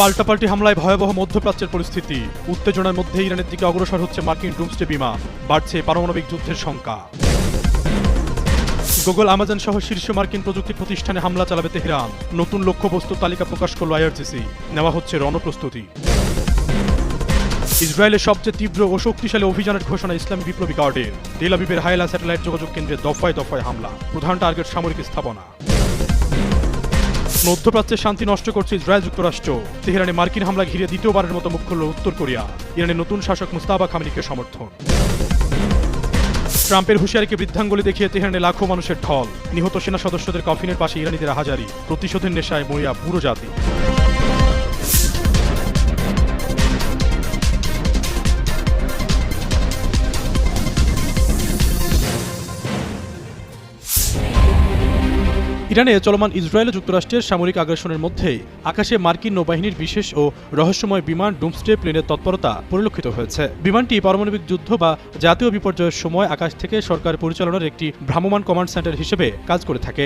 পাল্টাপাল্টি হামলায় ভয়াবহ মধ্যপ্রাচ্যের পরিস্থিতি। উত্তেজনার মধ্যে ইরানের দিকে অগ্রসর হচ্ছে মার্কিন ডুমসডে বিমান। বাড়ছে পারমাণবিক যুদ্ধের শঙ্কা। গুগল, আমাজন সহ শীর্ষ মার্কিন প্রযুক্তি প্রতিষ্ঠানে হামলা চালাবে তেহরান। নতুন লক্ষ্যবস্তুর তালিকা প্রকাশ করল আইআরজিসি। নেওয়া হচ্ছে রণপ্রস্তুতি। ইসরায়েলের সবচেয়ে তীব্র ও শক্তিশালী অভিযানের ঘোষণা ইসলামী বিপ্লবী গার্ডের। তেল আবিবের হাইলা স্যাটেলাইট যোগাযোগ কেন্দ্রে দফায় দফায় হামলা। প্রধান টার্গেট সামরিক স্থাপনা। মধ্যপ্রাচ্যে শান্তি নষ্ট করছে ইসরায়েল যুক্তরাষ্ট্র। তেহরানে মার্কিন হামলা ঘিরে দ্বিতীয়বারের মতো মুখ খুলল উত্তর কোরিয়া। ইরানের নতুন শাসক মুস্তাফা খামেনিকে সমর্থন। ট্রাম্পের হুঁশিয়ারিকে বৃদ্ধাঙ্গুলি দেখিয়ে তেহরানে লাখো মানুষের ঢল। নিহত সেনা সদস্যদের কফিনের পাশে ইরানিদের হাজারি। প্রতিশোধের নেশায় মরিয়া পুরো জাতি। ইরানে চলমান ইসরায়েল ও যুক্তরাষ্ট্রের সামরিক আগ্রাসনের মধ্যেই আকাশে মার্কিন নৌবাহিনীর বিশেষ ও রহস্যময় বিমান ডুমসডে প্লেনের তৎপরতা পরিলক্ষিত হয়েছে। বিমানটি পারমাণবিক যুদ্ধ বা জাতীয় বিপর্যয়ের সময় আকাশ থেকে সরকার পরিচালনার একটি ভ্রাম্যমাণ কমান্ড সেন্টার হিসেবে কাজ করে থাকে।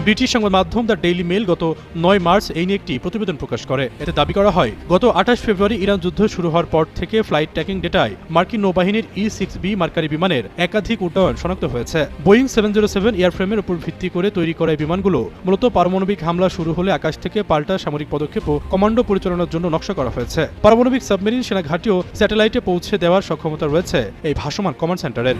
ব্রিটিশ সংবাদ মাধ্যম দ্য ডেইলি মেইল গত ৯ মার্চ এই নিয়ে একটি প্রতিবেদন প্রকাশ করে। এতে দাবি করা হয়, গত ২৮ ফেব্রুয়ারি ইরান যুদ্ধ শুরু হওয়ার পর থেকে ফ্লাইট ট্র্যাকিং ডেটায় মার্কিন নৌবাহিনীর E-6B মার্কারি বিমানের একাধিক উড্ডয়ন শনাক্ত হয়েছে। বোয়িং 707 এয়ারফ্রেমের উপর ভিত্তি করে তৈরি করা এই বিমানগুলো মূলত পারমাণবিক হামলা শুরু হলে আকাশ থেকে পাল্টা সামরিক পদক্ষেপ ও কমান্ডো পরিচালনার জন্য নকশা করা হয়েছে। পারমাণবিক সাবমেরিন, সেনা ঘাঁটি ও স্যাটেলাইটে পৌঁছে দেওয়ার সক্ষমতা রয়েছে এই ভাসমান কমান্ড সেন্টারের।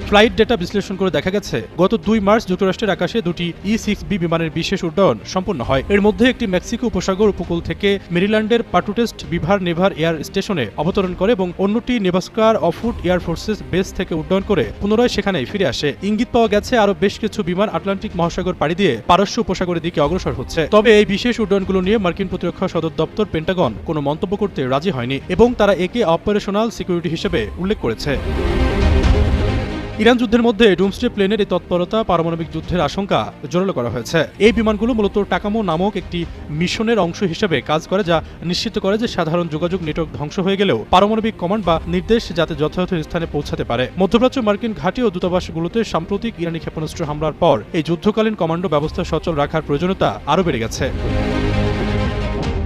ফ্লাইট ডেটা বিশ্লেষণ করে দেখা গেছে, গত ২ মার্চ যুক্তরাষ্ট্রের আকাশে দুটি E-6B বিমানের বিশেষ উড্ডয়ন সম্পন্ন হয়। এর মধ্যে একটি মেক্সিকো উপসাগর উপকূল থেকে মেরিল্যান্ডের পাটুটেস্ট বিভার নেভার এয়ার স্টেশনে অবতরণ করে এবং অন্যটি নেভাস্কার অফুট এয়ার ফোর্সেস বেস থেকে উড্ডয়ন করে পুনরায় সেখানেই ফিরে আসে। ইঙ্গিত পাওয়া গেছে আরও বেশ কিছু বিমান আটলান্টিক মহাসাগর পাড়ি দিয়ে পারস্য উপসাগরের দিকে অগ্রসর হচ্ছে। তবে এই বিশেষ উড্ডয়নগুলো নিয়ে মার্কিন প্রতিরক্ষা সদর দপ্তর পেন্টাগন কোনো মন্তব্য করতে রাজি হয়নি এবং তারা একে অপারেশনাল সিকিউরিটি হিসেবে উল্লেখ করেছে। ইরান যুদ্ধের মধ্যে ডুমসডে প্লেনের এই তৎপরতা পারমাণবিক যুদ্ধের আশঙ্কা জোরালো করা হয়েছে। এই বিমানগুলো মূলত টাকামো নামক একটি মিশনের অংশ হিসেবে কাজ করে, যা নিশ্চিত করে যে সাধারণ যোগাযোগ নেটওয়ার্ক ধ্বংস হয়ে গেলেও পারমাণবিক কমান্ড বা নির্দেশ যাতে যথাযথ স্থানে পৌঁছাতে পারে। মধ্যপ্রাচ্য মার্কিন ঘাঁটি ও দূতাবাসগুলোতে সাম্প্রতিক ইরানি ক্ষেপণাস্ত্র হামলার পর এই যুদ্ধকালীন কমান্ডো ব্যবস্থা সচল রাখার প্রয়োজনীয়তা আরও বেড়ে গেছে।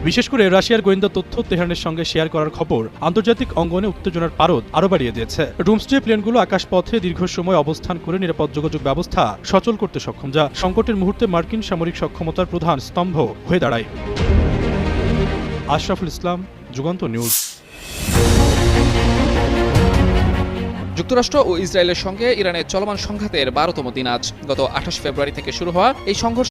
বিশেষ করে রাশিয়ার গোয়েন্দা তথ্য তেহরানের সঙ্গে শেয়ার করার খবর আন্তর্জাতিক অঙ্গনে উত্তেজনার পারদ আরও বাড়িয়ে দিয়েছে। ডুমসডে প্লেনগুলো আকাশপথে দীর্ঘ সময় অবস্থান করে নিরাপদ যোগাযোগ ব্যবস্থা সচল করতে সক্ষম, যা সংকটের মুহূর্তে মার্কিন সামরিক সক্ষমতার প্রধান স্তম্ভ হয়ে দাঁড়ায়। আশরাফুল ইসলাম, যুগান্তর নিউজ। যুক্তরাষ্ট্র ও ইসরায়েলের সঙ্গে ইরানের চলমান সংঘাতের ১২তম দিন আজ। গত ২৮ ফেব্রুয়ারি থেকে শুরু হওয়া এই সংঘর্ষ